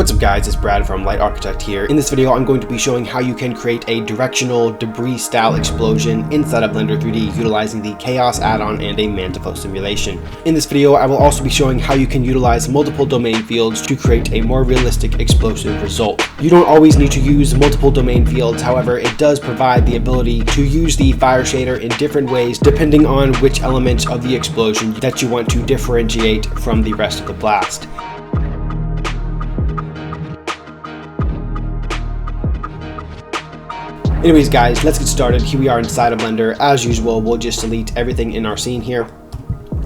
What's up guys, it's Brad from Light Architect here. In this video I'm going to be showing how you can create a directional debris style explosion inside of Blender 3D utilizing the KHAOS add-on and a Mantaflow simulation. In this video I will also be showing how you can utilize multiple domain fields to create a more realistic explosive result. You don't always need to use multiple domain fields, however it does provide the ability to use the fire shader in different ways depending on which element of the explosion that you want to differentiate from the rest of the blast. Anyways guys, let's get started. Here we are inside of Blender. As usual, we'll just delete everything in our scene here.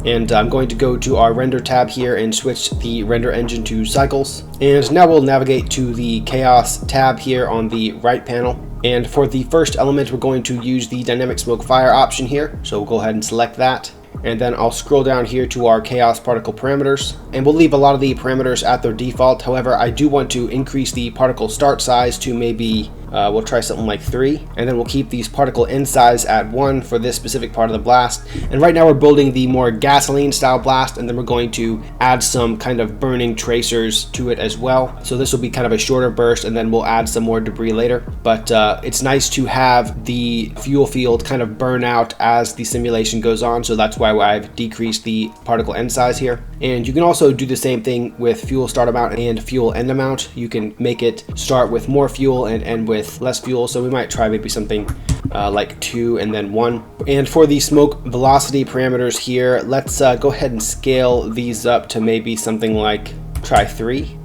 And I'm going to go to our render tab here and switch the render engine to cycles. And now we'll navigate to the KHAOS tab here on the right panel. And for the first element, we're going to use the dynamic smoke fire option here. So we'll go ahead and select that. And then I'll scroll down here to our KHAOS particle parameters, and we'll leave a lot of the parameters at their default. However, I do want to increase the particle start size to maybe we'll try something like 3, and then we'll keep these particle end size at 1 for this specific part of the blast. And right now we're building the more gasoline style blast, and then we're going to add some kind of burning tracers to it as well. So this will be kind of a shorter burst, and then we'll add some more debris later. But it's nice to have the fuel field kind of burn out as the simulation goes on, so that's why I've decreased the particle end size here. And you can also do the same thing with fuel start amount and fuel end amount. You can make it start with more fuel and end with less fuel, so we might try maybe something like 2 and then 1. And for the smoke velocity parameters here, let's go ahead and scale these up to maybe something like try 3.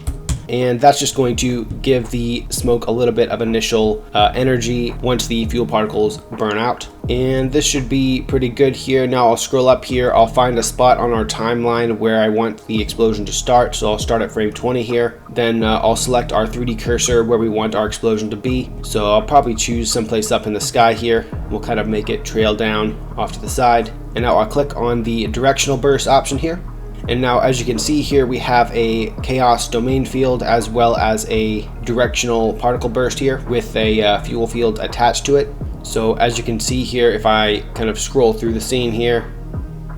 And that's just going to give the smoke a little bit of initial energy once the fuel particles burn out. And this should be pretty good here. Now I'll scroll up here, I'll find a spot on our timeline where I want the explosion to start. So I'll start at frame 20 here. Then I'll select our 3D cursor where we want our explosion to be. So I'll probably choose someplace up in the sky here. We'll kind of make it trail down off to the side. And now I'll click on the directional burst option here. And now as you can see here, we have a KHAOS domain field as well as a directional particle burst here with a fuel field attached to it. So as you can see here, if I kind of scroll through the scene here,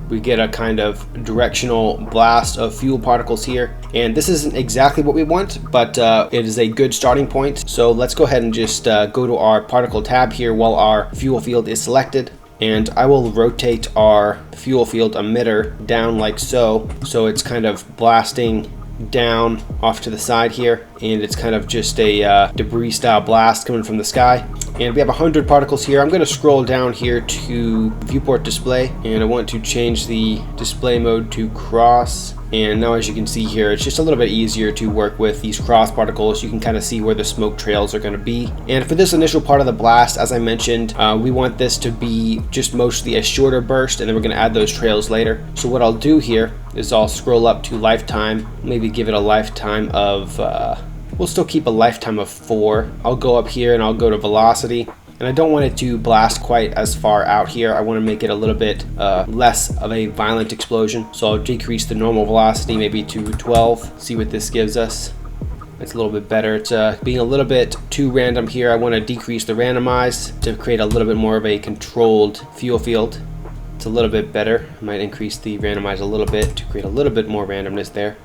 we get a kind of directional blast of fuel particles here. And this isn't exactly what we want, but it is a good starting point. So let's go ahead and just go to our particle tab here while our fuel field is selected. And I will rotate our fuel field emitter down like so. So it's kind of blasting down off to the side here. And it's kind of just a debris style blast coming from the sky. And we have 100 particles here. I'm going to scroll down here to viewport display. And I want to change the display mode to cross. And now as you can see here, it's just a little bit easier to work with these cross particles. You can kind of see where the smoke trails are going to be. And for this initial part of the blast, as I mentioned, we want this to be just mostly a shorter burst, and then we're going to add those trails later. So what I'll do here is I'll scroll up to lifetime, maybe give it a lifetime of, we'll still keep a lifetime of 4. I'll go up here and I'll go to velocity. And I don't want it to blast quite as far out here. I want to make it a little bit less of a violent explosion. So I'll decrease the normal velocity maybe to 12. See what this gives us. It's a little bit better. It's being a little bit too random here. I want to decrease the randomize to create a little bit more of a controlled fuel field. It's a little bit better. I might increase the randomize a little bit to create a little bit more randomness there.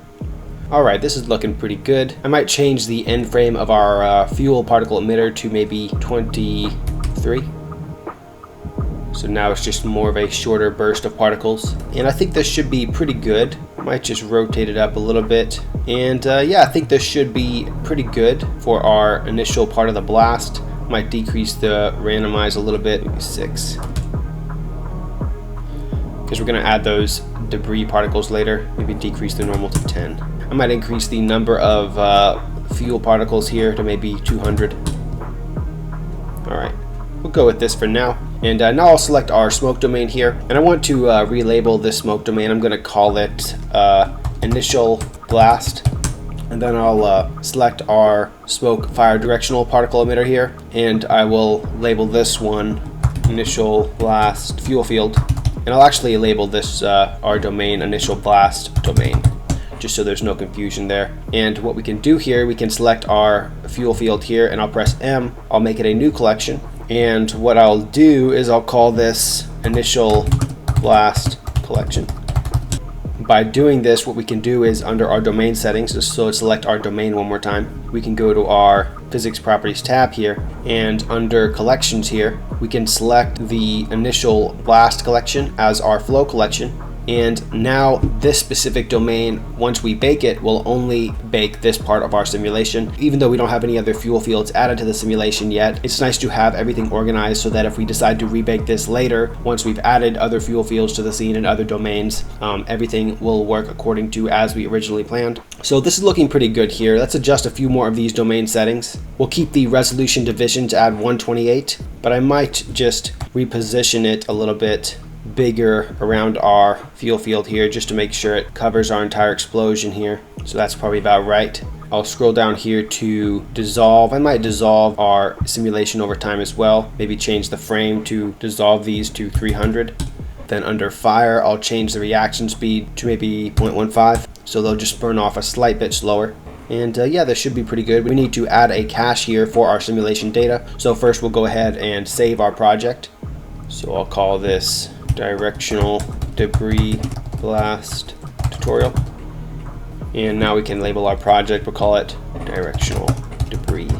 Alright, this is looking pretty good. I might change the end frame of our fuel particle emitter to maybe 23. So now it's just more of a shorter burst of particles. And I think this should be pretty good. I might just rotate it up a little bit. And yeah, I think this should be pretty good for our initial part of the blast. Might decrease the randomize a little bit, maybe 6. Because we're going to add those debris particles later. Maybe decrease the normal to 10. I might increase the number of fuel particles here to maybe 200. Alright, we'll go with this for now. And now I'll select our smoke domain here. And I want to relabel this smoke domain. I'm going to call it initial blast. And then I'll select our smoke fire directional particle emitter here. And I will label this one initial blast fuel field. And I'll actually label this our domain initial blast domain, just so there's no confusion there. And what we can do here, we can select our fuel field here, and I'll press M. I'll make it a new collection. And what I'll do is I'll call this initial blast collection. by doing this, what we can do is under our domain settings, just so select our domain one more time, we can go to our physics properties tab here, and under collections here, we can select the initial blast collection as our flow collection. And now this specific domain, once we bake it, will only bake this part of our simulation. Even though we don't have any other fuel fields added to the simulation yet, it's nice to have everything organized so that if we decide to rebake this later, once we've added other fuel fields to the scene and other domains, everything will work according to as we originally planned. So this is looking pretty good here. Let's adjust a few more of these domain settings. We'll keep the resolution division to add 128, but I might just reposition it a little bit bigger around our fuel field here just to make sure it covers our entire explosion here. So that's probably about right. I'll scroll down here to dissolve. I might dissolve our simulation over time as well. Maybe change the frame to dissolve these to 300. Then under fire, I'll change the reaction speed to maybe 0.15. So they'll just burn off a slight bit slower. And yeah, this should be pretty good. We need to add a cache here for our simulation data. So first we'll go ahead and save our project. So I'll call this directional debris blast tutorial, and now we can label our project. We'll call it directional debris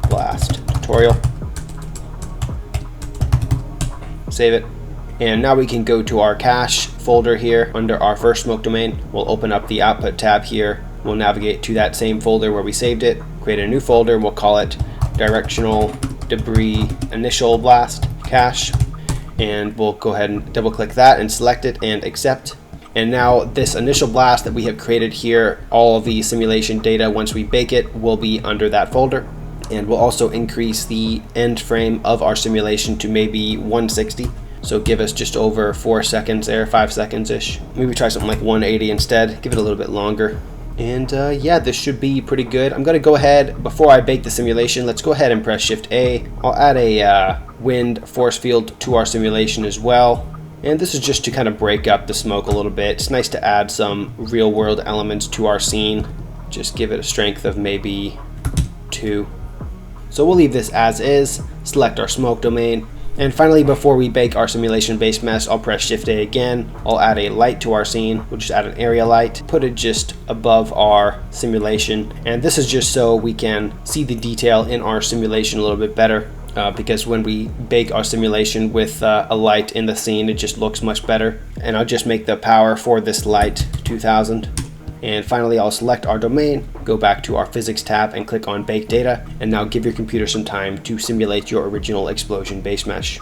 blast tutorial. Save it, and now we can go to our cache folder here under our first smoke domain. We'll open up the output tab here. We'll navigate to that same folder where we saved it, create a new folder, and we'll call it directional debris initial blast cache. And we'll go ahead and double click that and select it and accept. And now this initial blast that we have created here, all of the simulation data once we bake it will be under that folder. And we'll also increase the end frame of our simulation to maybe 160. So give us just over 4 seconds there, 5 seconds ish. Maybe try something like 180 instead, give it a little bit longer. And yeah, this should be pretty good. I'm gonna go ahead, before I bake the simulation, let's go ahead and press Shift A. I'll add a wind force field to our simulation as well. And this is just to kind of break up the smoke a little bit. It's nice to add some real world elements to our scene. Just give it a strength of maybe 2. So we'll leave this as is, select our smoke domain. And finally, before we bake our simulation base mesh, I'll press Shift A again. I'll add a light to our scene. We'll just add an area light, put it just above our simulation. And this is just so we can see the detail in our simulation a little bit better. Because when we bake our simulation with a light in the scene, it just looks much better. And I'll just make the power for this light 2000. And finally, I'll select our domain, go back to our physics tab and click on bake data, and now give your computer some time to simulate your original explosion base mesh.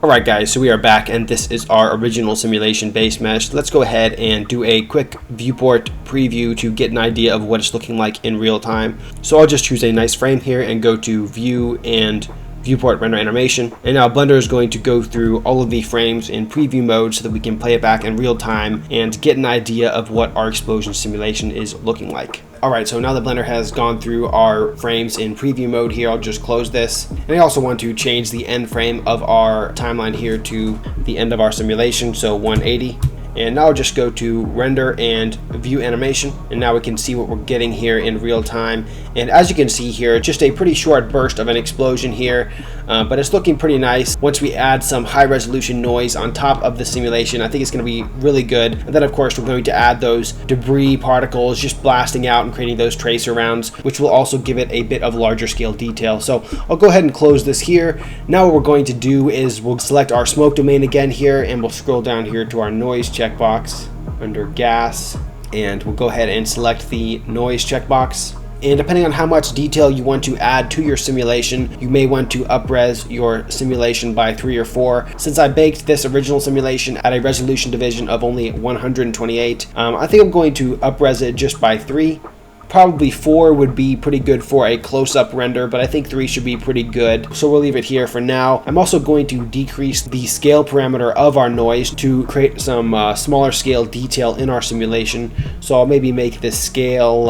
Alright guys, so we are back and this is our original simulation base mesh. Let's go ahead and do a quick viewport preview to get an idea of what it's looking like in real time. So I'll just choose a nice frame here and go to view and viewport render animation, and now Blender is going to go through all of the frames in preview mode so that we can play it back in real time and get an idea of what our explosion simulation is looking like. Alright, so now that Blender has gone through our frames in preview mode here, I'll just close this. And I also want to change the end frame of our timeline here to the end of our simulation, so 180. And now I'll just go to render and view animation, and now we can see what we're getting here in real time. And as you can see here, just a pretty short burst of an explosion here, but it's looking pretty nice. Once we add some high resolution noise on top of the simulation, I think it's going to be really good. And then of course we're going to add those debris particles just blasting out and creating those tracer rounds, which will also give it a bit of larger scale detail. So I'll go ahead and close this here. Now what we're going to do is we'll select our smoke domain again here, and we'll scroll down here to our noise checkbox under gas, and we'll go ahead and select the noise checkbox. And depending on how much detail you want to add to your simulation, you may want to up-res your simulation by 3 or 4. Since I baked this original simulation at a resolution division of only 128, I think I'm going to up-res it just by 3. Probably 4 would be pretty good for a close-up render, but I think 3 should be pretty good. So we'll leave it here for now. I'm also going to decrease the scale parameter of our noise to create some smaller scale detail in our simulation. So I'll maybe make this scale,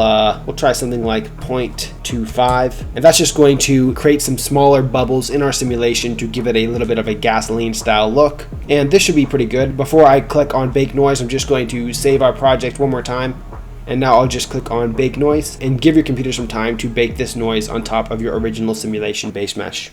we'll try something like 0.25. And that's just going to create some smaller bubbles in our simulation to give it a little bit of a gasoline style look. And this should be pretty good. Before I click on bake noise, I'm just going to save our project one more time. And now I'll just click on bake noise and give your computer some time to bake this noise on top of your original simulation base mesh.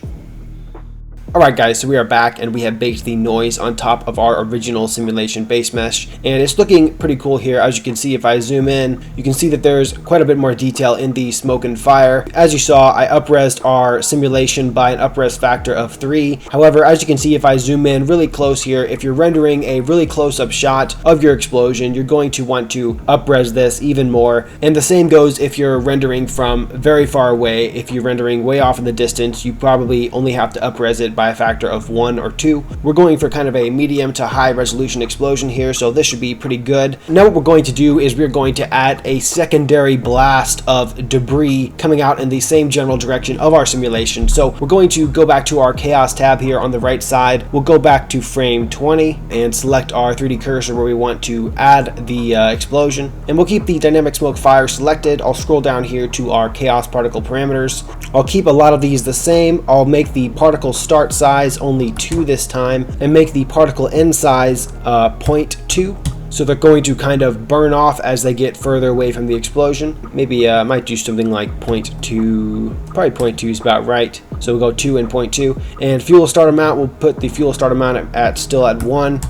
Alright guys, so we are back and we have baked the noise on top of our original simulation base mesh, and it's looking pretty cool here. As you can see, if I zoom in, you can see that there's quite a bit more detail in the smoke and fire. As you saw, I up-resed our simulation by an up-res factor of 3. However, as you can see, if I zoom in really close here, if you're rendering a really close-up shot of your explosion, you're going to want to up-res this even more. And the same goes if you're rendering from very far away. If you're rendering way off in the distance, you probably only have to up-res it by a factor of 1 or 2. We're going for kind of a medium to high resolution explosion here, so this should be pretty good. Now what we're going to do is we're going to add a secondary blast of debris coming out in the same general direction of our simulation. So we're going to go back to our KHAOS tab here on the right side. We'll go back to frame 20 and select our 3D cursor where we want to add the explosion, and we'll keep the dynamic smoke fire selected. I'll scroll down here to our KHAOS particle parameters. I'll keep a lot of these the same. I'll make the particle start size only 2 this time, and make the particle end size 0.2. So they're going to kind of burn off as they get further away from the explosion. Maybe I might do something like 0.2, probably 0.2 is about right. So we'll go 2 and 0.2. And fuel start amount, we'll put the fuel start amount at still at 1.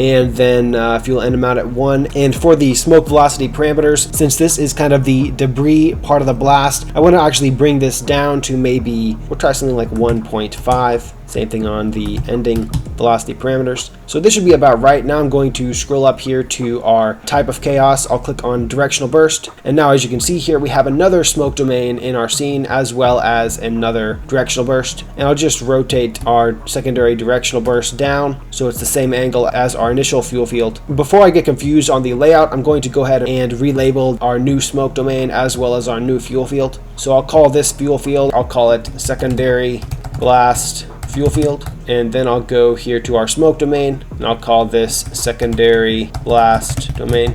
And then fuel end amount at 1. And for the smoke velocity parameters, since this is kind of the debris part of the blast, I want to actually bring this down to maybe, we'll try something like 1.5. Same thing on the ending velocity parameters. So this should be about right. Now I'm going to scroll up here to our type of KHAOS. I'll click on directional burst. And now as you can see here, we have another smoke domain in our scene as well as another directional burst. And I'll just rotate our secondary directional burst down so it's the same angle as our initial fuel field. Before I get confused on the layout, I'm going to go ahead and relabel our new smoke domain as well as our new fuel field. So I'll call this fuel field, I'll call it secondary blast fuel field, and then I'll go here to our smoke domain and I'll call this secondary blast domain.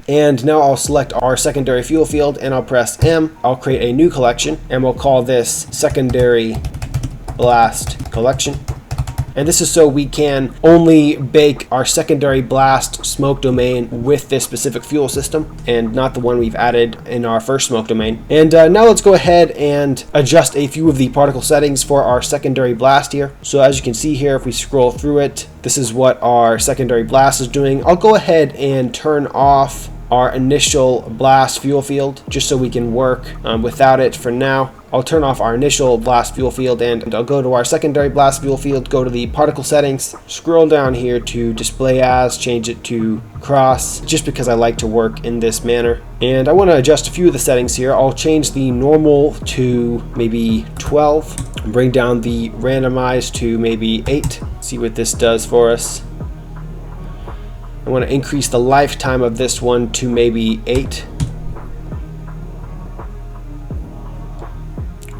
And now I'll select our secondary fuel field and I'll press M. I'll create a new collection and we'll call this secondary blast collection. And this is so we can only bake our secondary blast smoke domain with this specific fuel system and not the one we've added in our first smoke domain. And now let's go ahead and adjust a few of the particle settings for our secondary blast here. So as you can see here, if we scroll through it, this is what our secondary blast is doing. I'll go ahead and turn off our initial blast fuel field just so we can work without it for now. I'll turn off our initial blast fuel field and I'll go to our secondary blast fuel field, go to the particle settings, scroll down here to display as, change it to cross, just because I like to work in this manner. And I want to adjust a few of the settings here. I'll change the normal to maybe 12, bring down the randomize to maybe 8, see what this does for us. I want to increase the lifetime of this one to maybe 8.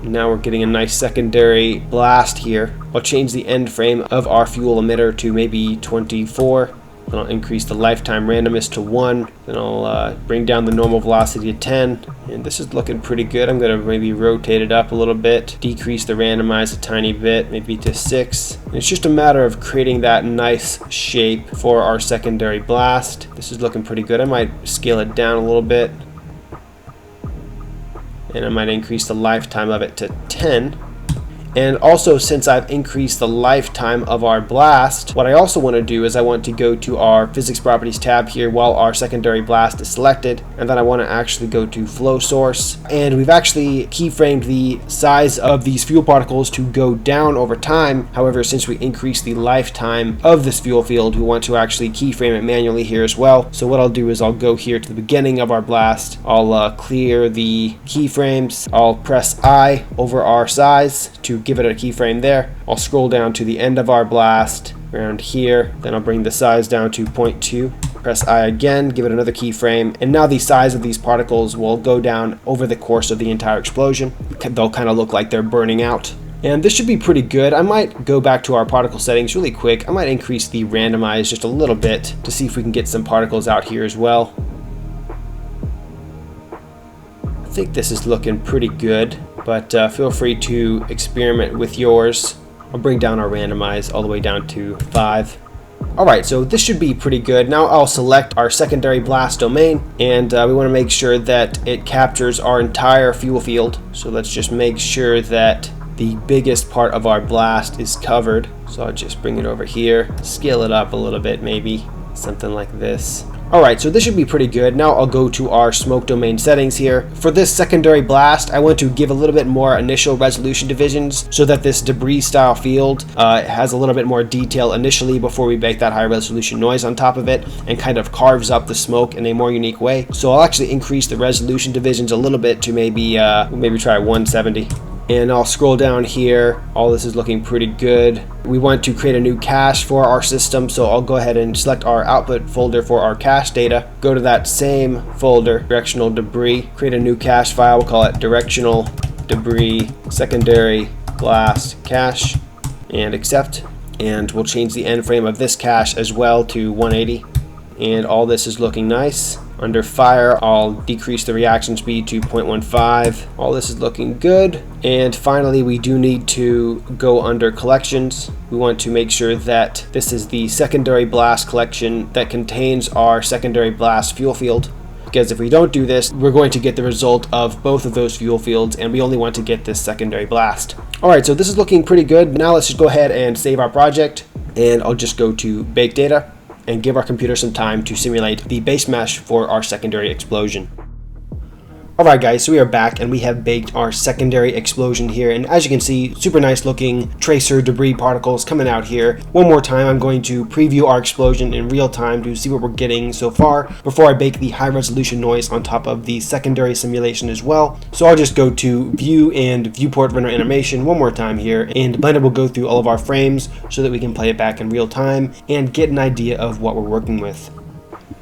Now we're getting a nice secondary blast here. I'll change the end frame of our fuel emitter to maybe 24. Then I'll increase the lifetime randomness to 1. Then I'll bring down the normal velocity to 10. And this is looking pretty good. I'm going to maybe rotate it up a little bit, decrease the randomize a tiny bit, maybe to 6. And it's just a matter of creating that nice shape for our secondary blast. This is looking pretty good. I might scale it down a little bit. And I might increase the lifetime of it to 10. And also, since I've increased the lifetime of our blast, what I also want to do is I want to go to our physics properties tab here while our secondary blast is selected, and then I want to actually go to flow source. And we've actually keyframed the size of these fuel particles to go down over time. However, since we increased the lifetime of this fuel field, we want to actually keyframe it manually here as well. So what I'll do is I'll go here to the beginning of our blast, I'll clear the keyframes, I'll press I over our size to give it a keyframe there. I'll scroll down to the end of our blast around here, then I'll bring the size down to 0.2, press I again, give it another keyframe, and now the size of these particles will go down over the course of the entire explosion. They'll kind of look like they're burning out. And this should be pretty good. I might go back to our particle settings really quick. I might increase the randomize just a little bit to see if we can get some particles out here as well. I think this is looking pretty good, but feel free to experiment with yours. I'll bring down our randomize all the way down to 5. Alright, so this should be pretty good. Now I'll select our secondary blast domain, and we want to make sure that it captures our entire fuel field. So let's just make sure that the biggest part of our blast is covered. So I'll just bring it over here, scale it up a little bit, maybe something like this. Alright, so this should be pretty good. Now I'll go to our smoke domain settings here. For this secondary blast, I want to give a little bit more initial resolution divisions so that this debris style field has a little bit more detail initially before we bake that high resolution noise on top of it, and kind of carves up the smoke in a more unique way. So I'll actually increase the resolution divisions a little bit to maybe try 170. And I'll scroll down here. All this is looking pretty good. We want to create a new cache for our system, so I'll go ahead and select our output folder for our cache data. Go to that same folder, directional debris, create a new cache file. We'll call it directional debris secondary blast cache, and accept. And we'll change the end frame of this cache as well to 180. And all this is looking nice. Under fire, I'll decrease the reaction speed to 0.15. All this is looking good. And finally, we do need to go under collections. We want to make sure that this is the secondary blast collection that contains our secondary blast fuel field. Because if we don't do this, we're going to get the result of both of those fuel fields, and we only want to get this secondary blast. Alright, so this is looking pretty good. Now let's just go ahead and save our project. And I'll just go to Bake Data and give our computer some time to simulate the base mesh for our secondary explosion. Alright guys, so we are back and we have baked our secondary explosion here, and as you can see, super nice looking tracer debris particles coming out here. One more time, I'm going to preview our explosion in real time to see what we're getting so far before I bake the high resolution noise on top of the secondary simulation as well. So I'll just go to View and Viewport Render Animation one more time here, and Blender will go through all of our frames so that we can play it back in real time and get an idea of what we're working with.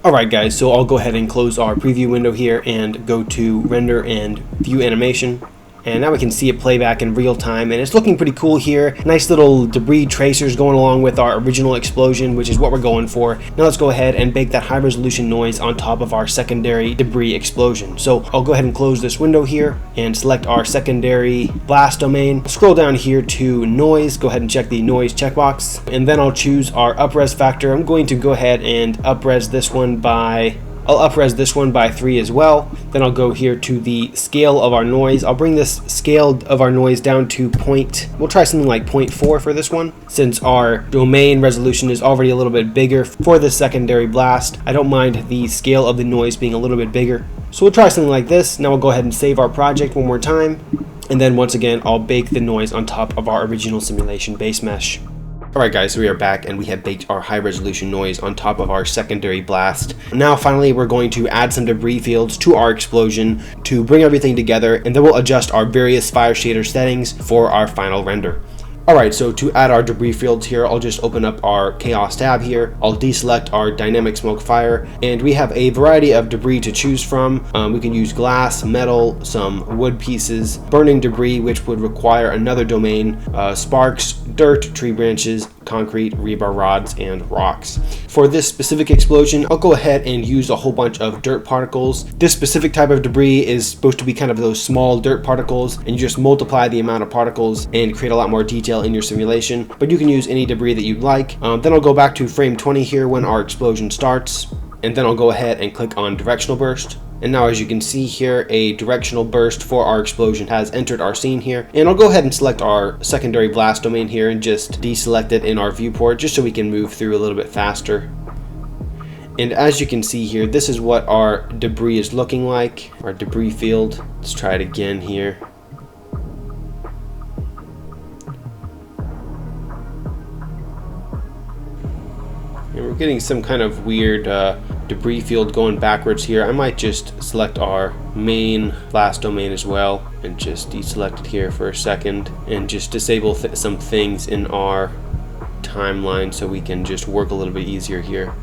Alright guys, so I'll go ahead and close our preview window here and go to Render and View Animation. And now we can see it play back in real time, and it's looking pretty cool here. Nice little debris tracers going along with our original explosion, which is what we're going for. Now let's go ahead and bake that high resolution noise on top of our secondary debris explosion. So I'll go ahead and close this window here and select our secondary blast domain. Scroll down here to noise, go ahead and check the noise checkbox, and then I'll choose our upres factor. I'm going to go ahead and upres this one by I'll upres this one by 3 as well. Then I'll go here to the scale of our noise. I'll bring this scale of our noise down to we'll try something like 0.4 for this one. Since our domain resolution is already a little bit bigger for the secondary blast, I don't mind the scale of the noise being a little bit bigger. So we'll try something like this. Now we'll go ahead and save our project one more time. And then once again, I'll bake the noise on top of our original simulation base mesh. Alright guys, so we are back and we have baked our high resolution noise on top of our secondary blast. Now finally we're going to add some debris fields to our explosion to bring everything together, and then we'll adjust our various fire shader settings for our final render. Alright, so to add our debris fields here, I'll just open up our KHAOS tab here. I'll deselect our dynamic smoke fire, and we have a variety of debris to choose from. We can use glass, metal, some wood pieces, burning debris, which would require another domain, sparks, dirt, tree branches, concrete, rebar rods, and rocks. For this specific explosion, I'll go ahead and use a whole bunch of dirt particles. This specific type of debris is supposed to be kind of those small dirt particles, and you just multiply the amount of particles and create a lot more detail in your simulation, but you can use any debris that you'd like. Then I'll go back to frame 20 here when our explosion starts, and then I'll go ahead and click on directional burst. And now as you can see here, a directional burst for our explosion has entered our scene here. And I'll go ahead and select our secondary blast domain here and just deselect it in our viewport just so we can move through a little bit faster. And as you can see here, this is what our debris is looking like, our debris field. Let's try it again here. And we're getting some kind of weird debris field going backwards here. I might just select our main blast domain as well and just deselect it here for a second and just disable some things in our timeline so we can just work a little bit easier here.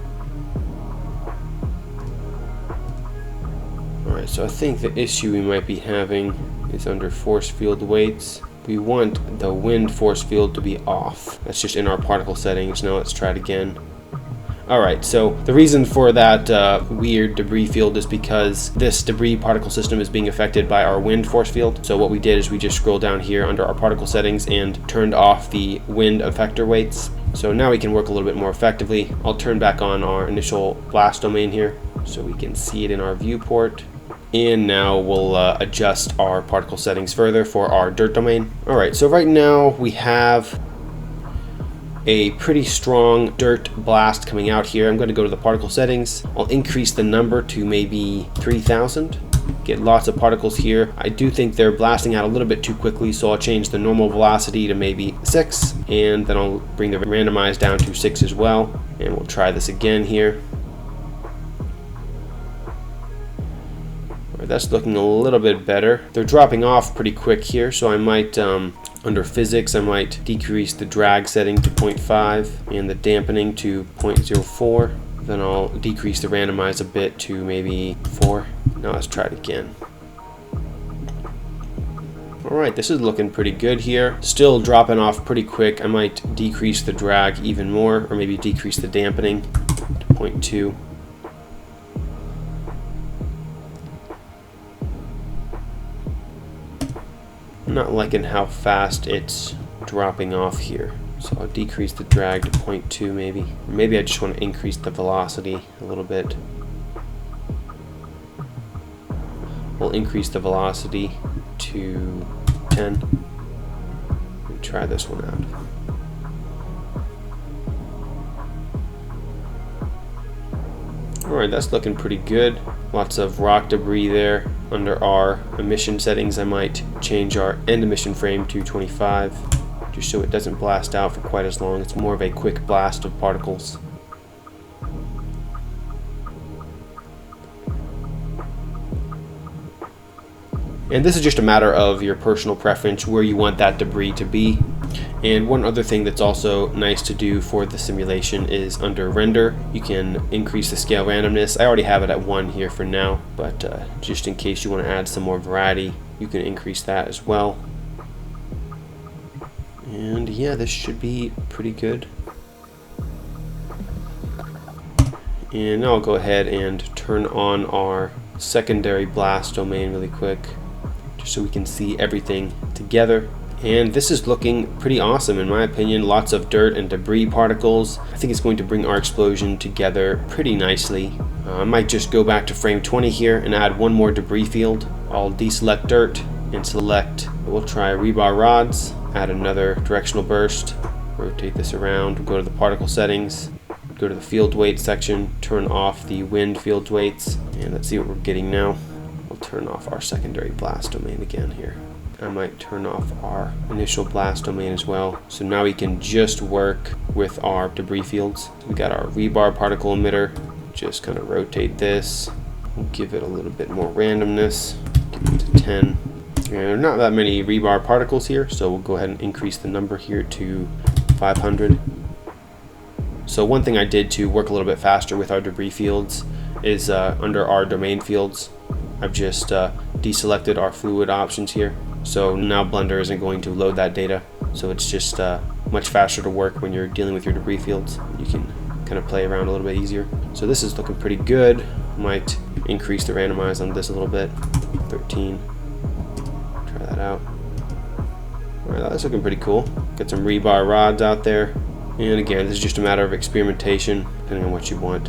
Alright, so I think the issue we might be having is under force field weights. We want the wind force field to be off. That's just in our particle settings. Now let's try it again. Alright, so the reason for that weird debris field is because this debris particle system is being affected by our wind force field. So what we did is we just scrolled down here under our particle settings and turned off the wind effector weights. So now we can work a little bit more effectively. I'll turn back on our initial blast domain here so we can see it in our viewport. And now we'll adjust our particle settings further for our dirt domain. All right, so right now we have a pretty strong dirt blast coming out here. I'm going to go to the particle settings. I'll increase the number to maybe 3000. Get lots of particles here. I do think they're blasting out a little bit too quickly, so I'll change the normal velocity to maybe 6, and then I'll bring the randomize down to 6 as well. And we'll try this again here. All right, that's looking a little bit better. They're dropping off pretty quick here, so I might under physics, I might decrease the drag setting to 0.5 and the dampening to 0.04. Then I'll decrease the randomize a bit to maybe 4. Now let's try it again. All right, this is looking pretty good here. Still dropping off pretty quick. I might decrease the drag even more, or maybe decrease the dampening to 0.2. I'm not liking how fast it's dropping off here. So I'll decrease the drag to 0.2 maybe. Maybe I just want to increase the velocity a little bit. We'll increase the velocity to 10. And try this one out. Alright, that's looking pretty good. Lots of rock debris there. Under our emission settings, I might change our end emission frame to 25. Just so it doesn't blast out for quite as long. It's more of a quick blast of particles. And this is just a matter of your personal preference where you want that debris to be. And one other thing that's also nice to do for the simulation is under render, you can increase the scale randomness. I already have it at 1 here for now, but just in case you want to add some more variety, you can increase that as well. And yeah, this should be pretty good. And now I'll go ahead and turn on our secondary blast domain really quick, just so we can see everything together. And this is looking pretty awesome in my opinion. Lots of dirt and debris particles. I think it's going to bring our explosion together pretty nicely. I might just go back to frame 20 here and add one more debris field. I'll deselect dirt and select, we'll try rebar rods. Add another directional burst, rotate this around, go to the particle settings, go to the field weight section, turn off the wind field weights, and let's see what we're getting now. We'll turn off our secondary blast domain again here. I might turn off our initial blast domain as well. So now we can just work with our debris fields. We got our rebar particle emitter, just kind of rotate this, we'll give it a little bit more randomness, give it to 10. And there are not that many rebar particles here, so we'll go ahead and increase the number here to 500. So one thing I did to work a little bit faster with our debris fields is under our domain fields, I've just deselected our fluid options here. So now Blender isn't going to load that data. So it's just much faster to work when you're dealing with your debris fields. You can kind of play around a little bit easier. So this is looking pretty good. Might increase the randomize on this a little bit, 13. Try that out. Alright, that's looking pretty cool. Got some rebar rods out there. And again, this is just a matter of experimentation, depending on what you want.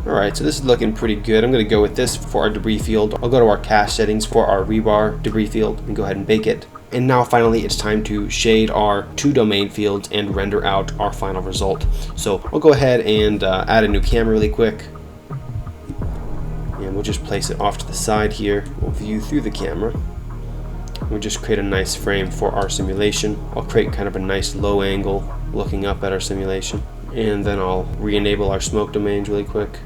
Alright, so this is looking pretty good. I'm going to go with this for our debris field. I'll go to our cache settings for our rebar debris field and go ahead and bake it. And now finally it's time to shade our 2 domain fields and render out our final result. So I'll go ahead and add a new camera really quick. And we'll just place it off to the side here. We'll view through the camera. We'll just create a nice frame for our simulation. I'll create kind of a nice low angle looking up at our simulation. And then I'll re-enable our smoke domains really quick.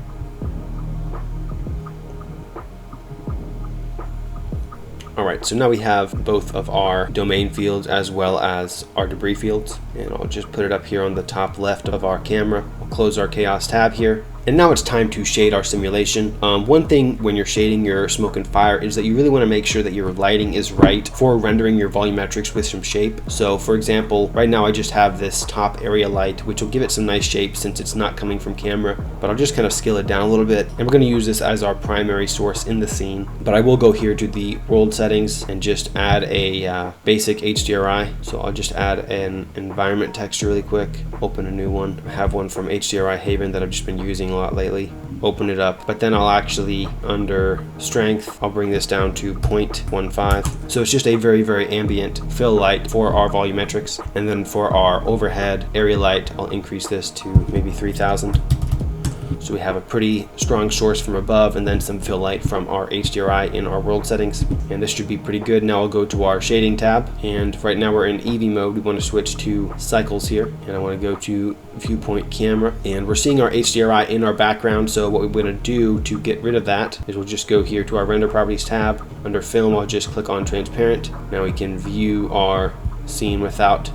Alright, so now we have both of our domain fields as well as our debris fields. And I'll just put it up here on the top left of our camera. We'll close our KHAOS tab here. And now it's time to shade our simulation. One thing when you're shading your smoke and fire is that you really want to make sure that your lighting is right for rendering your volumetrics with some shape. So for example, right now I just have this top area light, which will give it some nice shape since it's not coming from camera, but I'll just kind of scale it down a little bit. And we're going to use this as our primary source in the scene. But I will go here to the world settings and just add a basic HDRI. So I'll just add an environment texture really quick, open a new one. I have one from HDRI Haven that I've just been using a lot lately. Open it up, but then I'll actually, under strength, I'll bring this down to 0.15. So it's just a very, very ambient fill light for our volumetrics. And then for our overhead area light, I'll increase this to maybe 3000. So we have a pretty strong source from above and then some fill light from our HDRI in our world settings. And this should be pretty good. Now I'll go to our shading tab, and right now we're in EV mode. We want to switch to cycles here, and I want to go to viewpoint camera, and we're seeing our HDRI in our background. So what we're going to do to get rid of that is we'll just go here to our render properties tab. Under film, I'll just click on transparent. Now we can view our scene without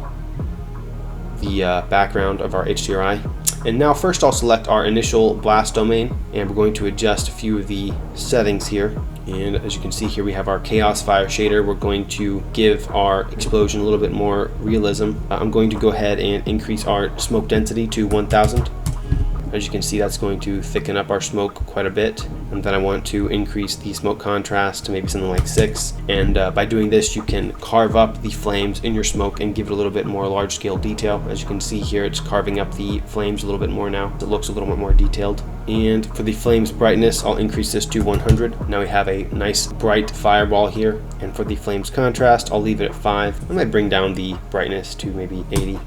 the background of our HDRI. And now first I'll select our initial blast domain, and we're going to adjust a few of the settings here. And as you can see here, we have our KHAOS fire shader. We're going to give our explosion a little bit more realism. I'm going to go ahead and increase our smoke density to 1000. As you can see, that's going to thicken up our smoke quite a bit. And then I want to increase the smoke contrast to maybe something like 6. And by doing this, you can carve up the flames in your smoke and give it a little bit more large scale detail. As you can see here, it's carving up the flames a little bit more now. It looks a little bit more detailed. And for the flames brightness, I'll increase this to 100. Now we have a nice bright fireball here. And for the flames contrast, I'll leave it at 5. I might bring down the brightness to maybe 80.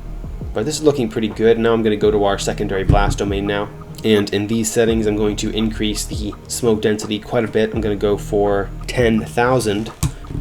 But this is looking pretty good. Now I'm going to go to our secondary blast domain now. And in these settings, I'm going to increase the smoke density quite a bit. I'm going to go for 10,000.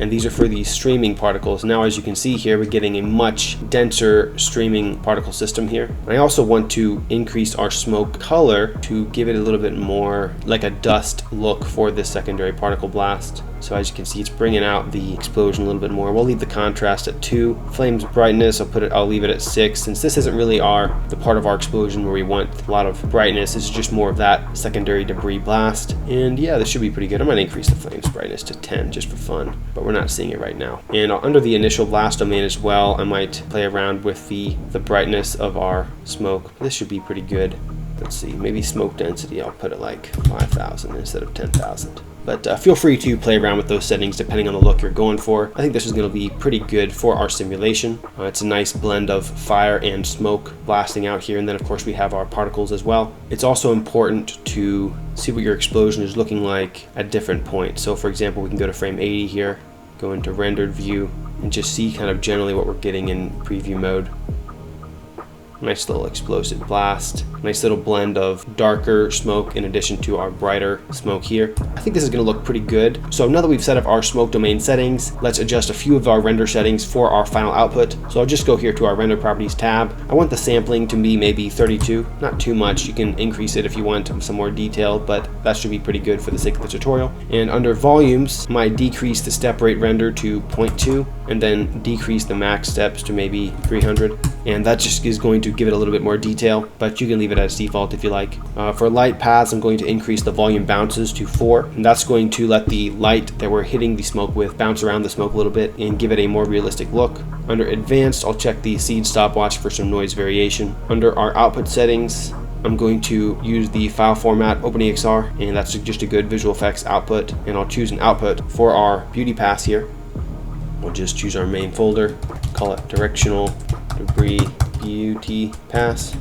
And these are for the streaming particles. Now, as you can see here, we're getting a much denser streaming particle system here. I also want to increase our smoke color to give it a little bit more like a dust look for this secondary particle blast. So as you can see, it's bringing out the explosion a little bit more. We'll leave the contrast at 2. Flames brightness, I'll leave it at 6. Since this isn't really the part of our explosion where we want a lot of brightness, this is just more of that secondary debris blast. And yeah, this should be pretty good. I'm gonna increase the flames brightness to 10 just for fun, but we're not seeing it right now. And under the initial blast domain as well, I might play around with the brightness of our smoke. This should be pretty good. Let's see, maybe smoke density, I'll put it like 5,000 instead of 10,000. But feel free to play around with those settings depending on the look you're going for. I think this is going to be pretty good for our simulation. It's a nice blend of fire and smoke blasting out here, and then of course we have our particles as well. It's also important to see what your explosion is looking like at different points. So for example, we can go to frame 80 here, go into rendered view, and just see kind of generally what we're getting in preview mode. Nice little explosive blast. Nice little blend of darker smoke in addition to our brighter smoke here. I think this is going to look pretty good. So now that we've set up our smoke domain settings, let's adjust a few of our render settings for our final output. So I'll just go here to our render properties tab. I want the sampling to be maybe 32, not too much. You can increase it if you want some more detail, but that should be pretty good for the sake of the tutorial. And under volumes, I might decrease the step rate render to 0.2 and then decrease the max steps to maybe 300. And that just is going to give it a little bit more detail, but you can leave it as default if you like. For light paths, I'm going to increase the volume bounces to 4, and that's going to let the light that we're hitting the smoke with bounce around the smoke a little bit and give it a more realistic look. Under advanced, I'll check the seed stopwatch for some noise variation. Under our output settings, I'm going to use the file format OpenEXR, and that's just a good visual effects output, and I'll choose an output for our beauty pass here. We'll just choose our main folder, call it directional debris beauty pass.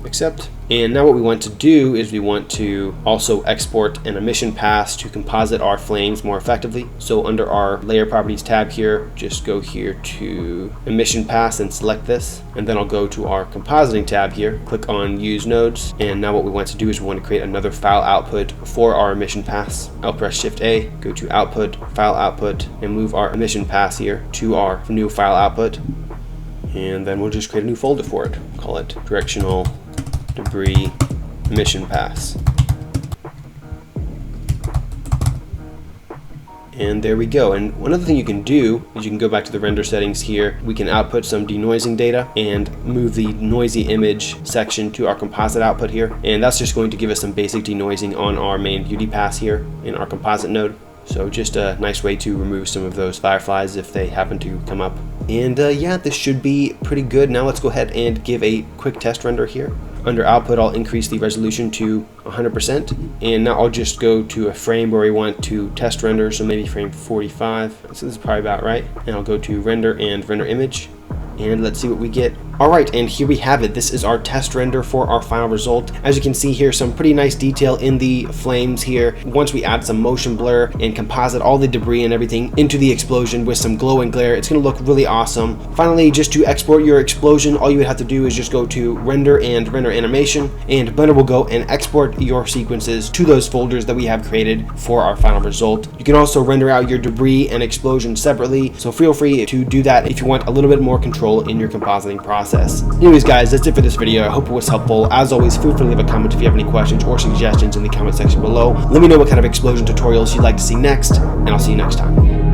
Accept. And now what we want to do is we want to also export an emission pass to composite our flames more effectively. So under our layer properties tab here, just go here to emission pass and select this. And then I'll go to our compositing tab here, click on use nodes. And now what we want to do is we want to create another file output for our emission pass. I'll press Shift A, go to output, file output, and move our emission pass here to our new file output. And then we'll just create a new folder for it. Call it directional debris emission pass. And there we go. And one other thing you can do is you can go back to the render settings here. We can output some denoising data and move the noisy image section to our composite output here. And that's just going to give us some basic denoising on our main beauty pass here in our composite node. So just a nice way to remove some of those fireflies if they happen to come up. And yeah, this should be pretty good. Now let's go ahead and give a quick test render here. Under output, I'll increase the resolution to 100%. And now I'll just go to a frame where we want to test render. So maybe frame 45. So this is probably about right. And I'll go to render and render image. And let's see what we get. Alright, and here we have it. This is our test render for our final result. As you can see here, some pretty nice detail in the flames here. Once we add some motion blur and composite all the debris and everything into the explosion with some glow and glare, it's going to look really awesome. Finally, just to export your explosion, all you would have to do is just go to render and render animation, and Blender will go and export your sequences to those folders that we have created for our final result. You can also render out your debris and explosion separately, so feel free to do that if you want a little bit more control in your compositing process. Anyways guys, that's it for this video. I hope it was helpful. As always, feel free to leave a comment if you have any questions or suggestions in the comment section below. Let me know what kind of explosion tutorials you'd like to see next, and I'll see you next time.